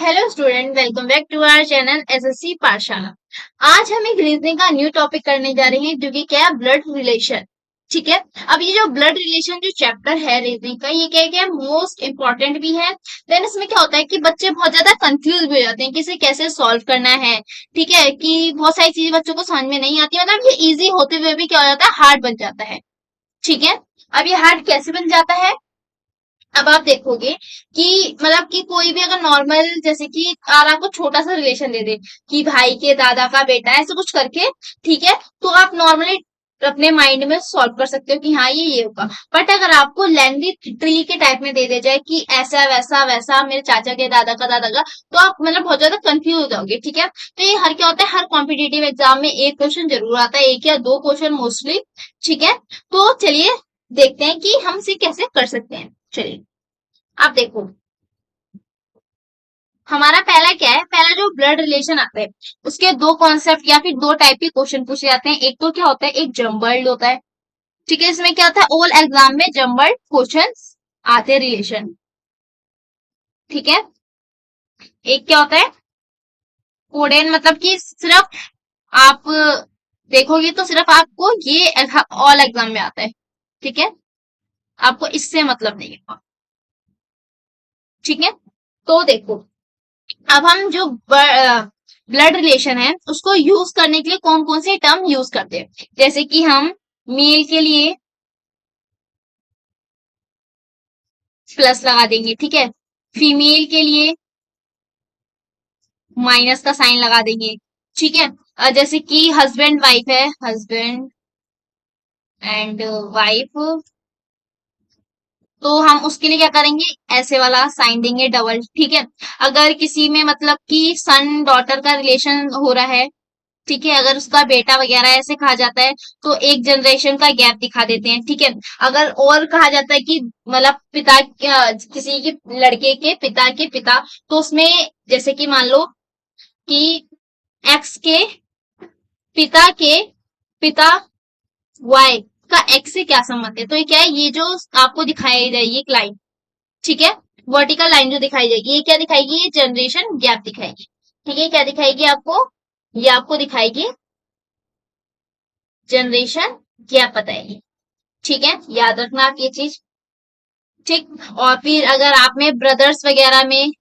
Hello student, welcome back to our channel SSC Pathshala. आज हम एक रीजनिंग का न्यू टॉपिक करने जा रहे हैं जो कि क्या है, ब्लड रिलेशन। ठीक है। अब ये जो ब्लड रिलेशन जो चैप्टर है रीजनिंग का, ये क्या है, मोस्ट इंपॉर्टेंट भी है। देन इसमें क्या होता है कि बच्चे बहुत ज्यादा कंफ्यूज भी हो जाते हैं कि इसे कैसे सॉल्व करना है। ठीक है, कि बहुत सारी चीजें बच्चों को समझ में नहीं आती, मतलब ये इजी होते हुए भी क्या हो जाता है, हार्ड बन जाता है। ठीक है। अब ये हार्ड कैसे बन जाता है, अब आप देखोगे कि मतलब कि कोई भी अगर नॉर्मल, जैसे कि और आपको छोटा सा रिलेशन दे दे कि भाई के दादा का बेटा है, ऐसे कुछ करके, ठीक है, तो आप नॉर्मली अपने माइंड में सॉल्व कर सकते हो कि हाँ ये होगा। बट अगर आपको लेंदी ट्री के टाइप में दे दिया जाए कि ऐसा वैसा वैसा मेरे चाचा के दादा का दादा का, तो आप मतलब बहुत ज्यादा कंफ्यूज हो जाओगे। ठीक है। तो ये हर क्या होता है, हर कॉम्पिटेटिव एग्जाम में एक क्वेश्चन जरूर आता है, एक या दो क्वेश्चन मोस्टली। ठीक है। तो चलिए देखते हैं कि हम इसे कैसे कर सकते हैं। चलिए आप देखो, हमारा पहला क्या है, पहला जो ब्लड रिलेशन आता है उसके दो कॉन्सेप्ट या फिर दो टाइप के क्वेश्चन पूछे जाते हैं। एक तो क्या होता है, एक जम्बल्ड होता है। ठीक है, इसमें क्या होता है, ऑल एग्जाम में जम्बल्ड क्वेश्चन आते हैं रिलेशन। ठीक है। एक क्या होता है, कोडेन, मतलब कि सिर्फ आप देखोगे तो सिर्फ आपको ये ऑल एग्जाम में आता है। ठीक है, आपको इससे मतलब नहीं है। ठीक है। तो देखो, अब हम जो ब्लड रिलेशन है उसको यूज करने के लिए कौन कौन से टर्म यूज करते हैं, जैसे कि हम मेल के लिए प्लस लगा देंगे। ठीक है। फीमेल के लिए माइनस का साइन लगा देंगे। ठीक है। जैसे कि हस्बैंड वाइफ है, हस्बैंड एंड वाइफ, तो हम उसके लिए क्या करेंगे, ऐसे वाला साइन देंगे, डबल। ठीक है। अगर किसी में मतलब कि सन डॉटर का रिलेशन हो रहा है, ठीक है, अगर उसका बेटा वगैरह ऐसे कहा जाता है तो एक जनरेशन का गैप दिखा देते हैं। ठीक है। अगर और कहा जाता है कि मतलब पिता किसी के लड़के के पिता, तो उसमें जैसे कि मान लो कि एक्स के पिता वाई का एक्स से क्या संबंध है, तो ये क्या है, ये जो आपको दिखाई जाएगी एक लाइन, ठीक है, वर्टिकल लाइन जो दिखाई जाएगी, ये क्या दिखाएगी, ये जनरेशन गैप दिखाएगी। ठीक है, क्या दिखाएगी आपको, ये आपको दिखाएगी जनरेशन गैप बताएगी। ठीक है, याद रखना आप ये चीज। ठीक। और फिर अगर आप में ब्रदर्स वगैरह में,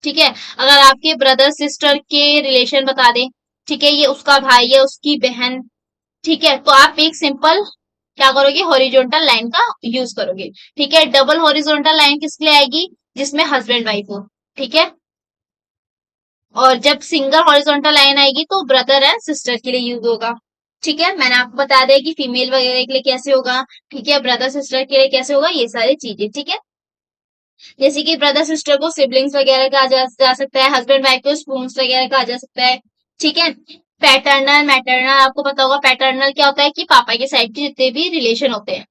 ठीक है, अगर आपके ब्रदर सिस्टर के रिलेशन बता दें, ठीक है, ये उसका भाई है, उसकी बहन, ठीक है, तो आप एक सिंपल क्या करोगे, हॉरिजॉन्टल लाइन का यूज करोगे। ठीक है। डबल हॉरिजॉन्टल लाइन किस लिए आएगी, जिसमें हस्बैंड वाइफ हो। ठीक है। और जब सिंगल हॉरिजॉन्टल लाइन आएगी तो ब्रदर एंड सिस्टर के लिए यूज होगा। ठीक है, मैंने आपको बता दिया कि फीमेल वगैरह के लिए कैसे होगा, ठीक है, ब्रदर सिस्टर के लिए कैसे होगा, ये सारी चीजें। ठीक है। जैसे कि ब्रदर सिस्टर को सिबलिंग्स वगैरह कहा जा सकता है, हस्बैंड वाइफ को स्पून्स वगैरह कहा जा सकता है। ठीक है। पैटर्नल मैटरनल आपको पता होगा, पैटर्नल क्या होता है कि पापा के साइड के जितने भी रिलेशन होते हैं।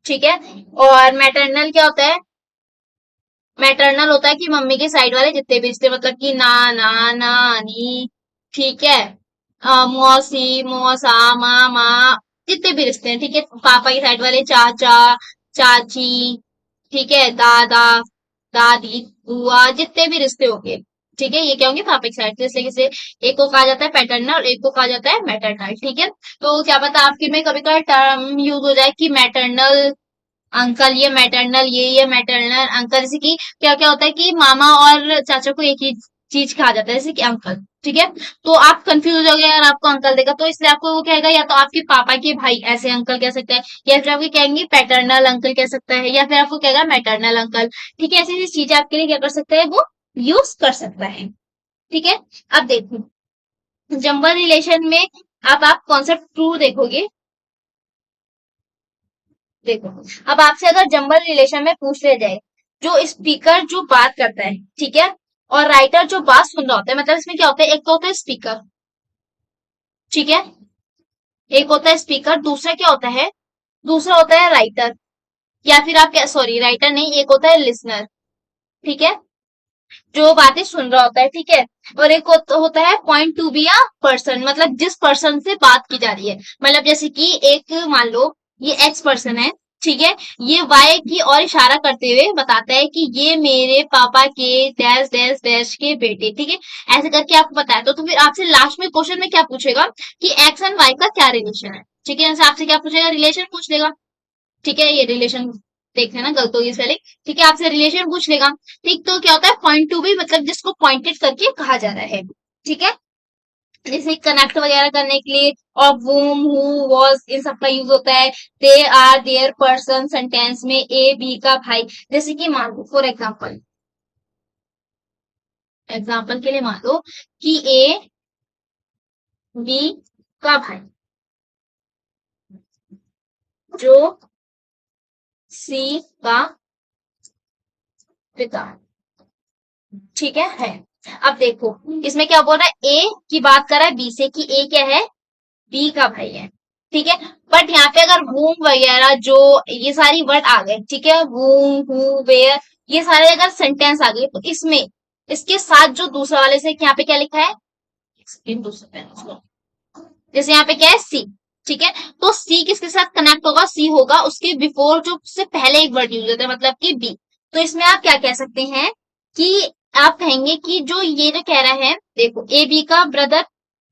ठीक है। और मैटरनल क्या होता है, मैटरनल होता है कि मम्मी के साइड वाले जितने भी रिश्ते, मतलब कि नाना नानी, ठीक है, मौसी मौसा मामा, जितने भी रिश्ते हैं। ठीक है। पापा की साइड वाले चाचा चाची, ठीक है, दादा दादी बुआ, जितने भी रिश्ते होंगे, ठीक है, ये क्या होंगे, पापा की साइड से। जैसे किसे एक को कहा जाता है पैटर्नल और एक को कहा जाता है मैटरनल। ठीक है। तो क्या पता आपके में कभी कभी टर्म यूज हो जाए कि मैटरनल अंकल, ये मैटरनल, ये मैटरनल अंकल, जैसे कि क्या क्या होता है कि मामा और चाचा को एक ही चीज कहा जाता है, जैसे कि अंकल। ठीक है। तो आप कंफ्यूज हो जाओगे अगर आपको अंकल देगा, तो इसलिए आपको वो कहेगा या तो आपके पापा के भाई ऐसे अंकल कह सकता है, या फिर आपको कहेंगे पैटर्नल अंकल कह सकता है, या फिर आपको कहेगा मैटरनल अंकल। ठीक है, ऐसी ऐसी चीजें आपके लिए क्या कर सकता है, वो यूज कर सकता है। ठीक है। अब देखो, जंबल रिलेशन में अब आप कॉन्सेप्ट टू देखोगे। देखो, अब आपसे अगर जंबल रिलेशन में पूछ लिया जाए, जो स्पीकर जो बात करता है, ठीक है, और राइटर जो बात सुन रहा होता है, मतलब इसमें क्या होता है, एक तो होता है स्पीकर, ठीक है, एक होता है स्पीकर, दूसरा क्या होता है, दूसरा होता है राइटर, या फिर आप क्या, सॉरी राइटर नहीं, एक होता है लिसनर। ठीक है, जो बातें सुन रहा होता है। ठीक है। और एक होता है point to be a person, मतलब जिस पर्सन से बात की जा रही है, मतलब जैसे कि एक मान लो ये एक्स पर्सन है, ठीक है। ये वाई की और इशारा करते हुए बताता है कि ये मेरे पापा के डैश डैश डैश के बेटे, ठीक है। ऐसे करके आपको बताया तो फिर आपसे लास्ट में क्वेश्चन में क्या पूछेगा कि एक्स एंड वाई का क्या रिलेशन है, ठीक है। जैसे आपसे क्या पूछेगा, रिलेशन पूछ लेगा, ठीक है। ये रिलेशन देख लेना, गलत होगी पहले, ठीक है। आपसे रिलेशन पूछ लेगा, ठीक। तो क्या होता है पॉइंट टू भी, मतलब जिसको पॉइंटेड करके कहा जा रहा है, ठीक है। जैसे कनेक्ट वगैरह करने के लिए ऑफ वूम हु वॉज इन सब का यूज होता है। They are their person sentence में ए बी का भाई, जैसे कि मान लो फॉर एग्जाम्पल, एग्जाम्पल के लिए मान लो कि ए बी का भाई जो सी का पिता, ठीक है। अब देखो इसमें क्या बोल रहा है, ए की बात कर रहा है बी से कि ए क्या है, बी का भाई है, ठीक है। बट यहाँ पे अगर वूम वगैरह जो ये सारी वर्ड आ गए, ठीक है, वूम हु वेयर, ये सारे अगर सेंटेंस आ गए तो इसमें इसके साथ जो दूसरा वाले से यहाँ पे क्या लिखा है, जैसे यहाँ पे क्या है सी, ठीक है। तो सी किसके साथ कनेक्ट होगा, सी होगा उसके बिफोर जो उससे पहले एक वर्ड यूज होता है, मतलब कि बी। तो इसमें आप क्या कह सकते हैं कि आप कहेंगे कि जो ये जो कह रहा है, देखो ए बी का ब्रदर,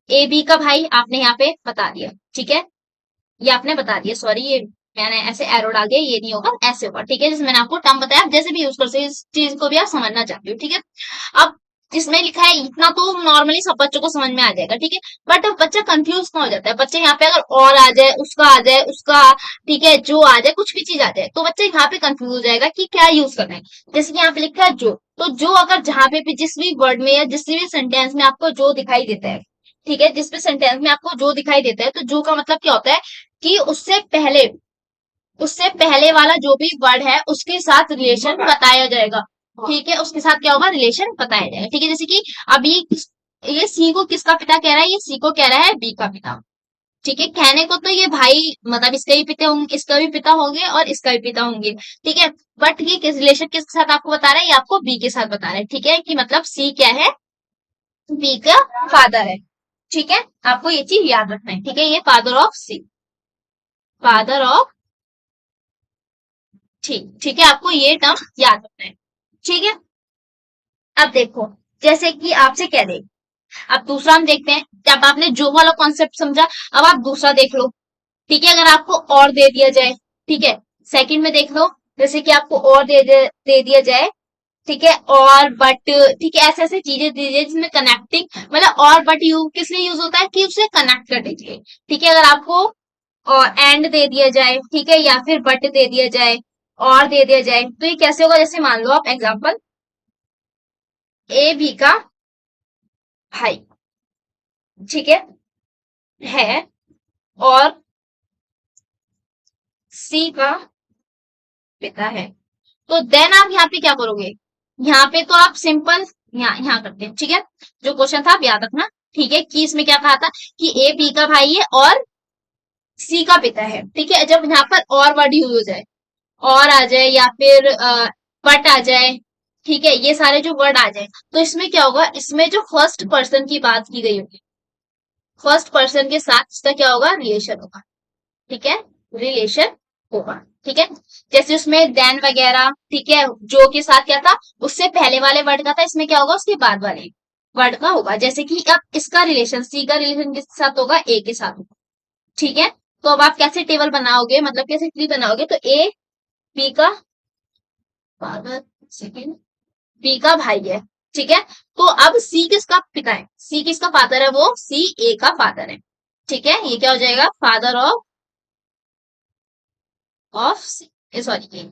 ए बी का भाई आपने यहाँ पे बता दिया, ठीक है। ये आपने बता दिया, सॉरी ये मैंने ऐसे एरो डाल दिया, ये नहीं होगा ऐसे होगा, ठीक है। जैसे मैंने आपको टर्म बताया, आप जैसे भी यूज कर सकते इस चीज को भी आप समझना चाहते हो, ठीक है। अब इसमें लिखा है इतना तो नॉर्मली सब बच्चों को समझ में आ जाएगा, ठीक है। बट बच्चा कंफ्यूज ना हो जाता है, बच्चे यहाँ पे अगर और आ जाए, उसका आ जाए, उसका, ठीक है, जो आ जाए, कुछ भी चीज आ जाए तो बच्चे यहाँ पे कंफ्यूज हो जाएगा कि क्या यूज करना है। जैसे कि यहाँ पे लिखा है जो, तो जो अगर जहाँ पे भी जिस भी वर्ड में या जिस भी सेंटेंस में आपको जो दिखाई देता है, ठीक है, जिस भी सेंटेंस में आपको जो दिखाई देता है, तो जो का मतलब क्या होता है कि उससे पहले वाला जो भी वर्ड है उसके साथ रिलेशन बताया जाएगा, ठीक है। उसके साथ क्या होगा, रिलेशन बताया जाएगा, ठीक है। जैसे कि अभी ये सी को किसका पिता कह रहा है, ये सी को कह रहा है बी का पिता, ठीक है। कहने को तो ये भाई मतलब इसके भी पिता होंगे, इसका भी पिता होंगे और इसका भी पिता होंगे, ठीक है। बट ये किस रिलेशन किसके साथ आपको बता रहा है, ये आपको बी के साथ बता रहा है, ठीक है। कि मतलब सी क्या है, बी का फादर है, ठीक है। आपको ये चीज याद रखना है, ठीक है। ये father of C, father of, ठीक है। आपको ये टर्म याद रखना है, ठीक है। अब देखो जैसे कि आपसे कह दे, अब दूसरा हम देखते हैं। जब आपने जो वाला कॉन्सेप्ट समझा, अब आप दूसरा देख लो, ठीक है। अगर आपको और दे दिया जाए, ठीक है, सेकंड में देख लो, जैसे कि आपको और दे दिया जाए, ठीक है, और बट, ठीक है, ऐसे ऐसे चीजें दीजिए जिसमें कनेक्टिंग, मतलब और बट यू किस लिए यूज होता है कि उसे कनेक्ट कर दीजिए, ठीक है। अगर आपको और एंड दे दिया जाए, ठीक है, या फिर बट दे दिया जाए और दे दिया जाए, तो ये कैसे होगा, जैसे मान लो आप एग्जांपल, ए बी का भाई, ठीक है और सी का पिता है, तो देन आप यहाँ पे क्या करोगे, यहाँ पे तो आप सिंपल यहाँ करते हैं, ठीक है। जो क्वेश्चन था आप याद रखना, ठीक है, कि इसमें क्या कहा था कि ए बी का भाई है और सी का पिता है, ठीक है। जब यहाँ पर और वर्ड यूज हो जाए, और आ जाए या फिर बट आ जाए, ठीक है, ये सारे जो वर्ड आ जाए, तो इसमें क्या होगा, इसमें जो फर्स्ट पर्सन की बात की गई होगी, फर्स्ट पर्सन के साथ इसका क्या होगा, रिलेशन होगा, ठीक है, रिलेशन होगा, ठीक है। जैसे उसमें देन वगैरह, ठीक है, जो के साथ क्या था, उससे पहले वाले वर्ड का था, इसमें क्या होगा, उसके बाद वाले वर्ड का होगा। जैसे कि अब इसका रिलेशन, सी का रिलेशन किसके साथ होगा, ए के साथ होगा, ठीक है। तो अब आप कैसे टेबल बनाओगे, मतलब कैसे ट्री बनाओगे, तो ए बी का फादर, सेकेंड बी का भाई है, ठीक है। तो अब सी किसका पिता है, सी किसका फादर है, वो सी ए का फादर है, ठीक है। ये क्या हो जाएगा, फादर ऑफ सॉरी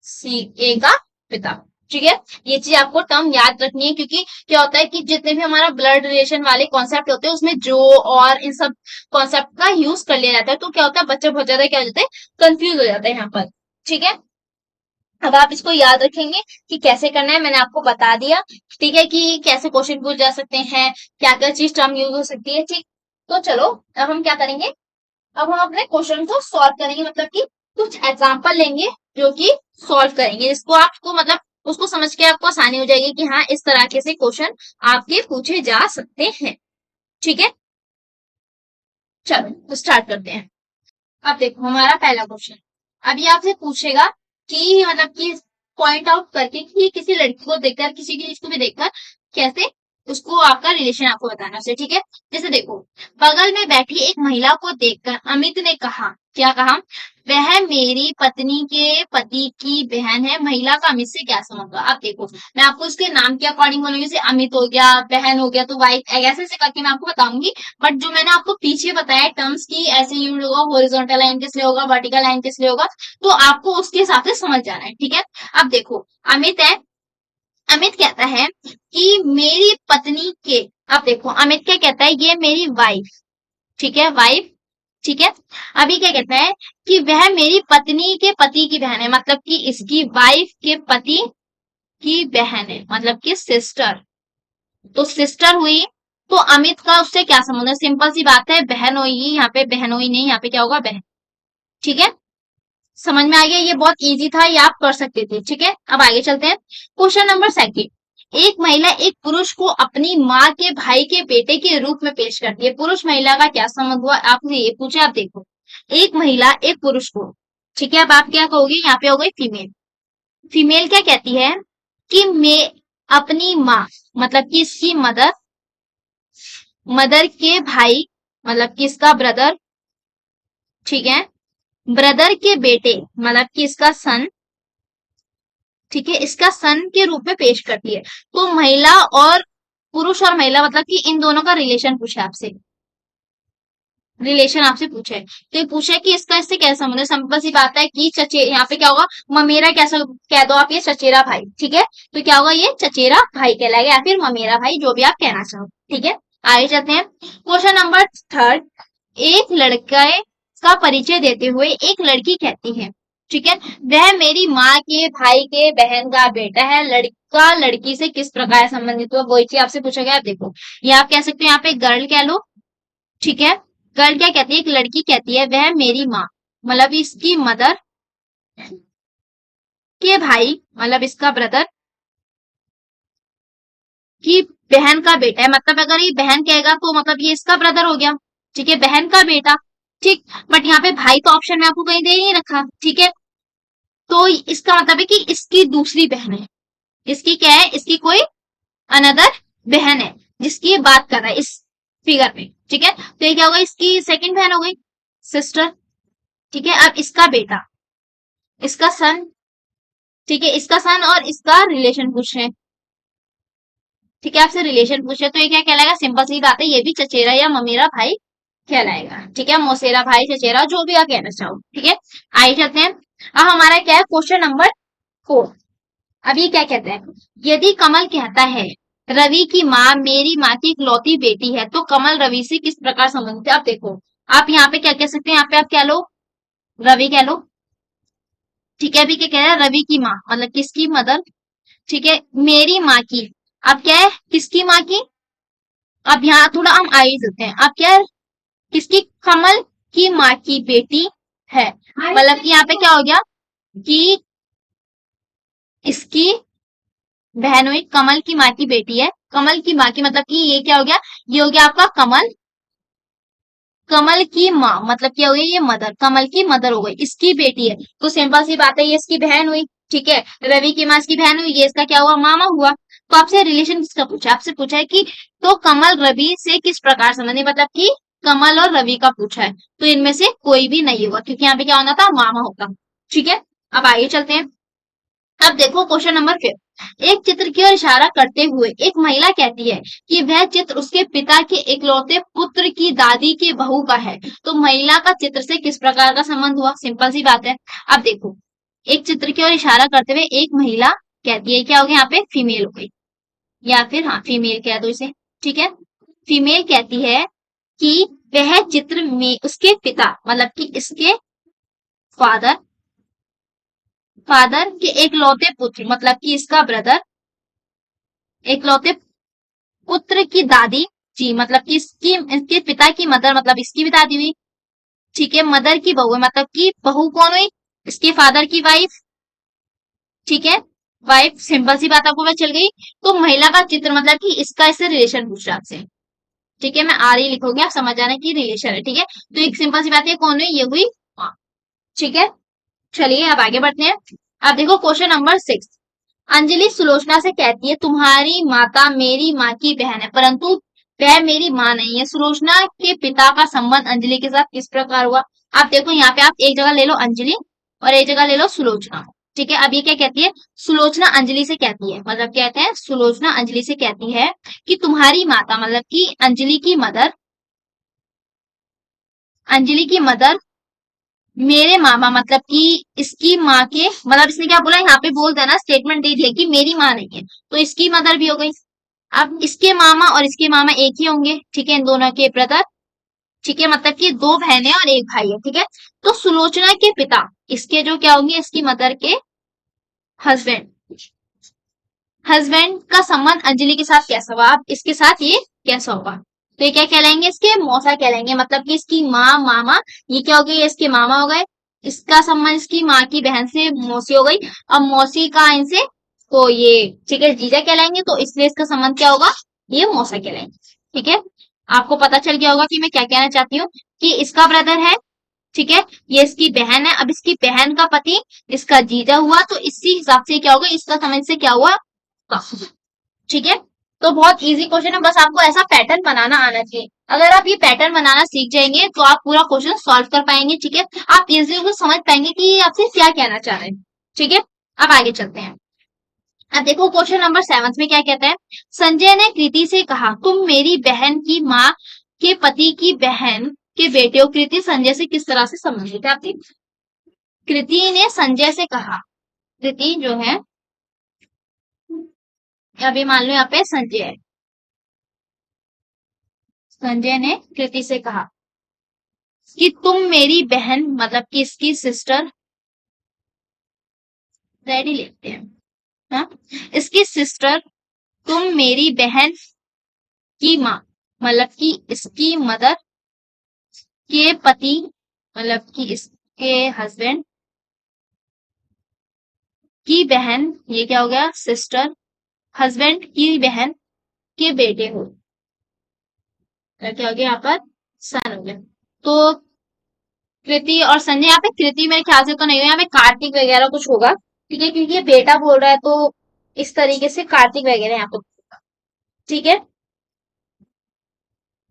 सी ए का पिता, ठीक है। ये चीज आपको टर्म याद रखनी है, क्योंकि क्या होता है कि जितने भी हमारा ब्लड रिलेशन वाले कॉन्सेप्ट होते हैं उसमें जो और इन सब कॉन्सेप्ट का यूज कर लिया जाता है, तो क्या होता है बच्चा बहुत ज्यादा क्या हो जाता है, कंफ्यूज हो जाता है यहाँ पर, ठीक है। अब आप इसको याद रखेंगे कि कैसे करना है, मैंने आपको बता दिया, ठीक है, कि कैसे क्वेश्चन पूछ जा सकते हैं, क्या क्या चीज टर्म यूज हो सकती है, ठीक। तो चलो अब हम क्या करेंगे, अब हम अपने क्वेश्चन को सॉल्व करेंगे, मतलब कि कुछ एग्जाम्पल लेंगे जो कि सॉल्व करेंगे, जिसको आपको मतलब उसको समझ के आपको आसानी हो जाएगी कि हाँ इस तरह से क्वेश्चन आपके पूछे जा सकते हैं, ठीक है। चलो तो स्टार्ट करते हैं। अब देखो हमारा पहला क्वेश्चन, अभी आपसे पूछेगा कि मतलब कि पॉइंट आउट करके कि किसी लड़की को देखकर, किसी की चीज को भी देखकर कैसे उसको आपका रिलेशन आपको बताना चाहिए, ठीक है। जैसे देखो, बगल में बैठी एक महिला को देखकर अमित ने कहा, क्या कहा, वह मेरी पत्नी के पति की बहन है। महिला का अमित से क्या संबंध हुआ? आप देखो, मैं आपको इसके नाम के अकॉर्डिंग बोलूंगी, जैसे अमित हो गया, बहन हो गया, तो वाइफ, ऐसे ऐसे करके मैं आपको बताऊंगी। बट जो मैंने आपको पीछे बताया टर्म्स की, ऐसे यूज होगा, हॉरिजॉन्टल लाइन किस लिए होगा, वर्टिकल लाइन किस लिए होगा, तो आपको उसके हिसाब से समझ जाना है, ठीक है। अब देखो, अमित है, अमित कहता है कि मेरी पत्नी के, अब देखो अमित क्या कहता है, ये मेरी वाइफ, ठीक है, वाइफ, ठीक है। अभी क्या कहता है कि वह मेरी पत्नी के पति की बहन है, मतलब कि इसकी वाइफ के पति की बहन है, मतलब कि सिस्टर, तो सिस्टर हुई। तो अमित का उससे क्या संबंध है? सिंपल सी बात है, बहन हुई, यहाँ पे बहन हुई नहीं, यहाँ पे क्या होगा, बहन, ठीक है। समझ में आ गया? ये बहुत इजी था, ये आप कर सकते थे, ठीक है। अब आगे चलते हैं, क्वेश्चन नंबर सेकंड। एक महिला एक पुरुष को अपनी माँ के भाई के बेटे के रूप में पेश करती है। पुरुष महिला का क्या संबंध हुआ? आपने ये पूछा। आप देखो, एक महिला एक पुरुष को, ठीक है, अब आप क्या कहोगे, यहाँ पे हो गई फीमेल। फीमेल क्या कहती है कि मैं अपनी माँ, मतलब कि इसकी मदर, मदर के भाई, मतलब कि इसका ब्रदर, ठीक है, ब्रदर के बेटे, मतलब कि इसका सन, ठीक है, इसका सन के रूप में पेश करती है। तो महिला और पुरुष और महिला, मतलब कि इन दोनों का रिलेशन पूछा आपसे, रिलेशन आपसे पूछे, तो ये पूछा कि इसका इससे क्या संबंध है। सिंपल सी बात है कि चचे, यहाँ पे क्या होगा, ममेरा कैसा कह दो आप, ये चचेरा भाई, ठीक है, तो क्या होगा, ये चचेरा भाई कहलाएगा, या फिर ममेरा भाई, जो भी आप कहना चाहो, ठीक है। आगे चलते हैं, क्वेश्चन नंबर थर्ड। एक लड़के का परिचय देते हुए एक लड़की कहती है, ठीक है, वह मेरी माँ के भाई के बहन का बेटा है। लड़का लड़की से किस प्रकार संबंधित हुआ, वही चीज आपसे पूछा गया। आप देखो, ये आप कह सकते हो, यहाँ पे गर्ल कह लो, ठीक है। गर्ल क्या कहती है, एक लड़की कहती है वह मेरी माँ, मतलब इसकी मदर के भाई, मतलब इसका ब्रदर की बहन का बेटा है। मतलब अगर ये बहन कहेगा तो मतलब ये इसका ब्रदर हो गया, ठीक है, बहन का बेटा, ठीक। बट यहाँ पे भाई तो ऑप्शन में आपको कहीं दे ही नहीं रखा, ठीक है, तो इसका मतलब है कि इसकी दूसरी बहन है, इसकी क्या है, इसकी कोई अनदर बहन है, जिसकी ये बात कर रहा है इस फिगर में, ठीक है। तो ये क्या होगा, इसकी सेकंड बहन हो गई, सिस्टर, ठीक है। अब इसका बेटा, इसका सन, ठीक है, इसका सन और इसका रिलेशन पूछ रहे हैं, ठीक है, आपसे रिलेशन पूछ रहे हैं, तो ये क्या कहलाएगा, सिंपल सी बात है, ये भी चचेरा या ममेरा भाई कहलाएगा, ठीक है, मौसेरा भाई, चचेरा, जो भी आप कहना चाहो, ठीक है। आगे चलते हैं, अब हमारा क्या है, क्वेश्चन नंबर 4। अब ये क्या कहते हैं, यदि कमल कहता है रवि की माँ मेरी माँ की इकलौती बेटी है, तो कमल रवि से किस प्रकार संबंधित है? आप देखो, आप यहाँ पे क्या कह सकते हैं, यहाँ पे आप क्या लो, रवि कह लो, ठीक है। अभी क्या कह रहा है, रवि की माँ, मतलब किसकी मदर, ठीक है, मेरी माँ की, अब क्या है, किसकी माँ की, अब यहाँ थोड़ा हम आगे चलते हैं, अब क्या है, किसकी, कमल की माँ की बेटी है, मतलब कि यहाँ पे क्या हो गया कि इसकी बहन हुई, कमल की माँ की बेटी है, कमल की माँ की, मतलब कि ये क्या हो गया, ये हो गया आपका कमल, कमल की माँ, मतलब क्या हुई, ये मदर, कमल की मदर हो गई, इसकी बेटी है, तो सिंपल सी बात है, ये इसकी बहन हुई, ठीक है, रवि की माँ इसकी बहन हुई, ये इसका क्या हुआ, मामा हुआ। तो आपसे रिलेशन किसका पूछा, आपसे पूछा है कि तो कमल रवि से किस प्रकार संबंधी, मतलब कि कमल और रवि का पूछा है, तो इनमें से कोई भी नहीं होगा, क्योंकि यहाँ पे क्या होना था, मामा होगा, ठीक है। अब आगे चलते हैं, अब देखो क्वेश्चन नंबर 5। एक चित्र की ओर इशारा करते हुए एक महिला कहती है कि वह चित्र उसके पिता के इकलौते पुत्र की दादी की बहू का है। तो महिला का चित्र से किस प्रकार का संबंध हुआ? सिंपल सी बात है। अब देखो, एक चित्र की ओर इशारा करते हुए एक महिला कहती है, क्या हो गया यहाँ पे, फीमेल हो गई, या फिर हाँ फीमेल कह दो इसे, ठीक है। फीमेल कहती है कि वह चित्र में उसके पिता, मतलब कि इसके फादर, फादर के एकलौते पुत्र, मतलब कि इसका ब्रदर, एकलौते पुत्र की दादी, जी, मतलब कि इसकी, इसके पिता की मदर, मतलब इसकी भी दादी हुई, ठीक है, मदर की बहू है, मतलब कि बहू कौन हुई, इसके फादर की वाइफ, ठीक है, वाइफ, सिंपल सी बात आपको पता चल गई। तो महिला का चित्र, मतलब कि इसका इससे रिलेशन पूछ रहा है आपसे, ठीक है, मैं आ रही लिखोगे, आप समझ आना की रिलेशन है, ठीक है। तो एक सिंपल सी बात है, कौन हुई, ये हुई माँ, ठीक है। चलिए अब आगे बढ़ते हैं। अब देखो क्वेश्चन नंबर 6। अंजलि सुलोचना से कहती है तुम्हारी माता मेरी माँ की बहन है, परंतु वह मेरी माँ नहीं है। सुलोचना के पिता का संबंध अंजलि के साथ किस प्रकार हुआ? आप देखो यहाँ पे आप एक जगह ले लो अंजलि और एक जगह ले लो सुलोचना। ठीक है, अब ये क्या कहती है? सुलोचना अंजलि से कहती है, मतलब कहते हैं सुलोचना अंजलि से कहती है कि तुम्हारी माता मतलब कि अंजलि की मदर मेरे मामा मतलब कि इसकी माँ के, मतलब इसने क्या बोला यहाँ पे बोल देना, स्टेटमेंट दे दिया कि मेरी माँ नहीं है, तो इसकी मदर भी हो गई। अब इसके मामा और इसके मामा एक ही होंगे, ठीक है, इन दोनों के ब्रदर। ठीक है, मतलब कि दो बहनें और एक भाई है। ठीक है, तो सुलोचना के पिता इसके जो क्या होंगे, इसकी मदर के हस्बैंड। हस्बैंड का संबंध अंजलि के साथ कैसा हुआ? अब इसके साथ ये कैसा होगा? तो ये क्या कहलाएंगे? इसके मौसा कहलाएंगे, मतलब कि इसकी माँ मामा, ये क्या हो गई, इसके मामा हो गए। इसका संबंध इसकी माँ की बहन से मौसी हो गई। अब मौसी का इनसे, तो ये ठीक है जीजा कहलाएंगे, तो इसलिए इसका संबंध क्या होगा, ये मौसा कहलाएंगे। ठीक है, आपको पता चल गया होगा कि मैं क्या कहना चाहती हूँ, कि इसका ब्रदर है, ठीक है, ये इसकी बहन है। अब इसकी बहन का पति इसका जीजा हुआ, तो इसी हिसाब से क्या होगा, इसका समझ से क्या हुआ, ठीक है। तो बहुत इजी क्वेश्चन है, बस आपको ऐसा पैटर्न बनाना आना चाहिए। अगर आप ये पैटर्न बनाना सीख जाएंगे तो आप पूरा क्वेश्चन सॉल्व कर पाएंगे। ठीक है, आप इजीली को समझ पाएंगे कि ये आपसे क्या कहना चाह रहे हैं। ठीक है, अब आगे चलते हैं। अब देखो क्वेश्चन नंबर 7 में क्या कहता है। संजय ने कृति से कहा तुम मेरी बहन की माँ के पति की बहन के बेटे हो। कृति संजय से किस तरह से संबंधित है? आप देखिए, कृति ने संजय से कहा, कृति जो है, अभी मान लो यहाँ पे संजय है, संजय ने कृति से कहा कि तुम मेरी बहन मतलब कि इसकी सिस्टर, रेडी लेते हैं, हाँ, इसकी सिस्टर, तुम मेरी बहन की माँ मतलब कि इसकी मदर के पति मतलब कि इसके हस्बैंड की बहन, ये क्या हो गया, सिस्टर, हस्बैंड की बहन के बेटे हो। क्या हो गया यहाँ पर, सन हो गया। तो कृति और संजय, यहाँ पे कृति मेरे ख्याल से तो नहीं हो, यहाँ पे कार्तिक वगैरह कुछ होगा। ठीक है, क्योंकि ये बेटा बोल रहा है तो इस तरीके से कार्तिक वगैरह यहाँ पे। ठीक है,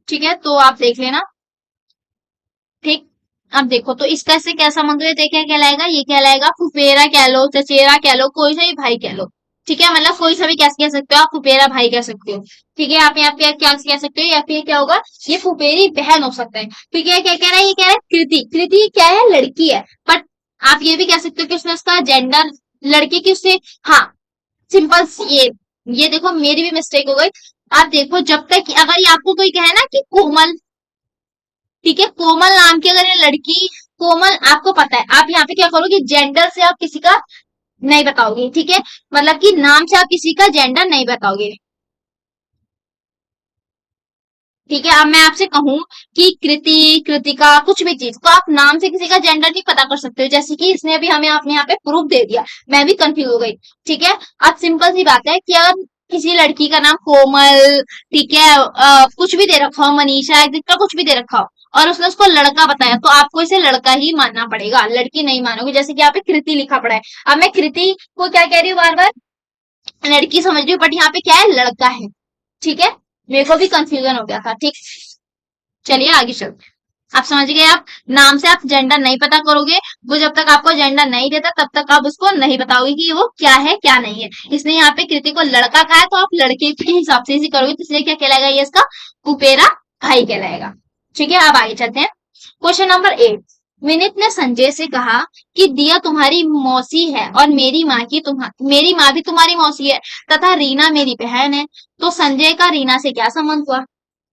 ठीक है, तो आप देख लेना। ठीक, अब देखो तो इसका से क्या संबंध है, देखिए क्या कहलाएगा, ये कहलाएगा फुफेरा कह लो, चचेरा कह लो, कोई सा भी भाई कह लो। ठीक है, मतलब कोई सा भी कैसे कह सकते हो आप, फुफेरा भाई कह सकते हो। ठीक है, आप यहाँ पे क्या कह सकते हो, या फिर क्या होगा, ये फुफेरी बहन हो सकता है। ठीक है, क्या कह रहा है, ये कह रहा है कृति, कृति क्या है, लड़की है, बट आप ये भी कह सकते हो कि उसने उसका जेंडर लड़की की उससे, हाँ, सिंपल ये देखो मेरी भी मिस्टेक हो गई। आप देखो जब तक अगर ये आपको कोई कहे ना कि कोमल, ठीक है, कोमल नाम की अगर ये लड़की, कोमल आपको पता है, आप यहाँ पे क्या करोगे, जेंडर से आप किसी का नहीं बताओगे। ठीक है, मतलब कि नाम से आप किसी का जेंडर नहीं बताओगे। ठीक है, अब मैं आपसे कहूं कि कृति, कृतिका, कुछ भी चीज, तो आप नाम से किसी का जेंडर नहीं पता कर सकते हो। जैसे कि इसने अभी हमें आपने यहाँ पे प्रूफ दे दिया, मैं भी कंफ्यूज हो गई। ठीक है, अब सिंपल सी बात है कि अगर किसी लड़की का नाम कोमल, ठीक है, कुछ भी दे रखा हो, मनीषा, जितना कुछ भी दे रखा हो, और उसने उसको लड़का बताया, तो आपको इसे लड़का ही मानना पड़ेगा, लड़की नहीं मानोगे। जैसे कि यहाँ पे कृति लिखा पड़ा है, अब मैं कृति को क्या कह रही हूँ, बार बार लड़की समझ रही हूँ, बट यहाँ पे क्या है, लड़का है। ठीक है, मेरे को भी कंफ्यूजन हो गया था। ठीक, चलिए आगे चलते हैं। आप समझ गए, आप नाम से आप जेंडर नहीं पता करोगे, वो जब तक आपको जेंडर नहीं देता तब तक आप उसको नहीं बताओगे कि वो क्या है क्या नहीं है। इसने यहाँ पे कृति को लड़का कहा है, तो आप लड़के के हिसाब से इसे करोगे, तो इसलिए क्या कहलाएगा, ये इसका कुपेरा भाई कहलाएगा। ठीक है, अब आगे चलते हैं। Question number 8। विनीत ने संजय से कहा कि दिया तुम्हारी मौसी है और मेरी माँ भी तुम्हारी मौसी है, तथा रीना मेरी बहन है। तो संजय का रीना से क्या संबंध हुआ?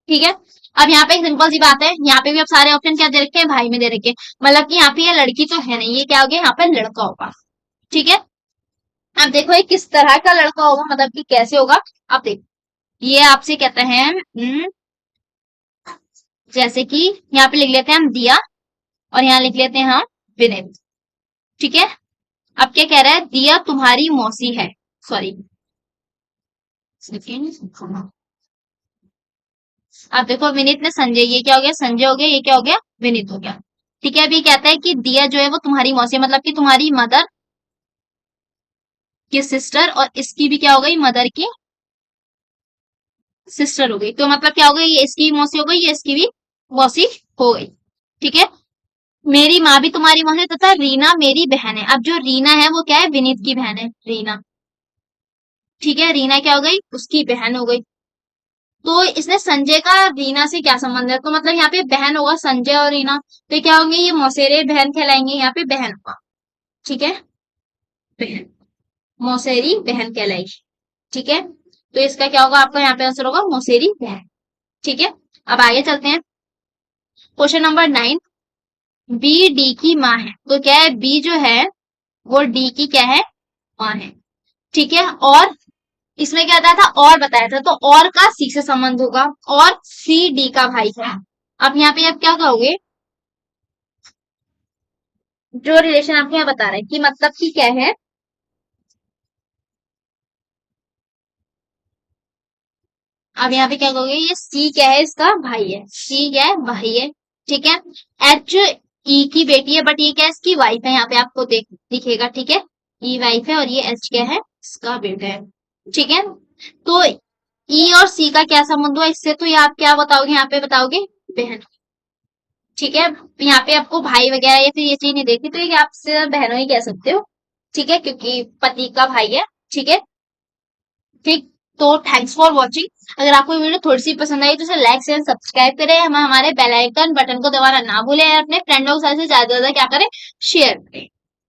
ठीक है, अब यहाँ पे एक सिंपल सी बात है, यहाँ पे भी अब सारे ऑप्शन क्या दे रखे हैं, भाई में दे रखे हैं, मतलब कि यहाँ पे ये लड़की तो है नहीं, ये क्या हो गया, यहाँ पे लड़का होगा। ठीक है, अब देखो ये किस तरह का लड़का होगा, मतलब कि कैसे होगा। अब देखो ये आपसे कहते हैं, जैसे कि यहाँ पे लिख लेते हैं हम दिया, और यहाँ लिख लेते हैं हम विनीत। ठीक है, अब क्या कह रहा है, दिया तुम्हारी मौसी है, सॉरी, अब देखो विनीत ने संजय, ये क्या हो गया, संजय हो गया, ये क्या हो गया, विनीत हो गया। ठीक है, अभी कहता है कि दिया जो है वो तुम्हारी मौसी, मतलब कि तुम्हारी मदर की सिस्टर, और इसकी भी क्या हो गई, मदर की सिस्टर हो गई। तो मतलब क्या हो गई, ये इसकी भी मौसी हो गई, ये इसकी भी मौसी हो गई। ठीक है, मेरी माँ भी तुम्हारी मौसी, तथा रीना मेरी बहन है। अब जो रीना है वो क्या है, विनीत की बहन है रीना। ठीक है, रीना क्या हो गई, उसकी बहन हो गई। तो इसने संजय का रीना से क्या संबंध है, तो मतलब यहाँ पे बहन होगा संजय और रीना, तो क्या होंगे, ये मौसेरे बहन कहलाएंगे, यहाँ पे बहन होगा। ठीक है, बहन, मौसेरी बहन कहलाएगी। ठीक है, तो इसका क्या होगा, आपका यहाँ पे आंसर होगा मौसेरी बहन। ठीक है, अब आगे चलते हैं। क्वेश्चन नंबर 9, बी डी की माँ है, तो क्या है, बी जो है वो डी की क्या है, माँ है। ठीक है, और इसमें क्या बताया था, और बताया था, तो और का सी से संबंध होगा, और सी डी का भाई है। अब यहाँ पे आप क्या कहोगे, जो रिलेशन आपके यहाँ बता रहे हैं कि मतलब कि क्या है, अब यहाँ पे क्या कहोगे, ये सी क्या है, इसका भाई है, सी क्या है, भाई है। ठीक है, एच ई की बेटी है, बट ये क्या है, इसकी वाइफ है, यहाँ पे आपको दिखेगा। ठीक है, ई वाइफ है, और ये एच क्या है, इसका बेटा है। ठीक है, तो ई और सी का क्या संबंध हुआ इससे, तो ये आप क्या बताओगे, यहाँ पे बताओगे बहन। ठीक है, यहाँ पे आपको भाई वगैरह या फिर ये चीज नहीं देखी, तो ये आप सिर्फ बहनों ही कह सकते हो। ठीक है, क्योंकि पति का भाई है। ठीक है, ठीक। तो थैंक्स फॉर वॉचिंग। अगर आपको वीडियो थोड़ी सी पसंद आई तो इसे लाइक शेयर सब्सक्राइब करें, हम हमारे बेल आइकन बटन को दबाना ना भूलें, और अपने फ्रेंडों के साथ से ज्यादा से ज्यादा क्या करें, शेयर करें।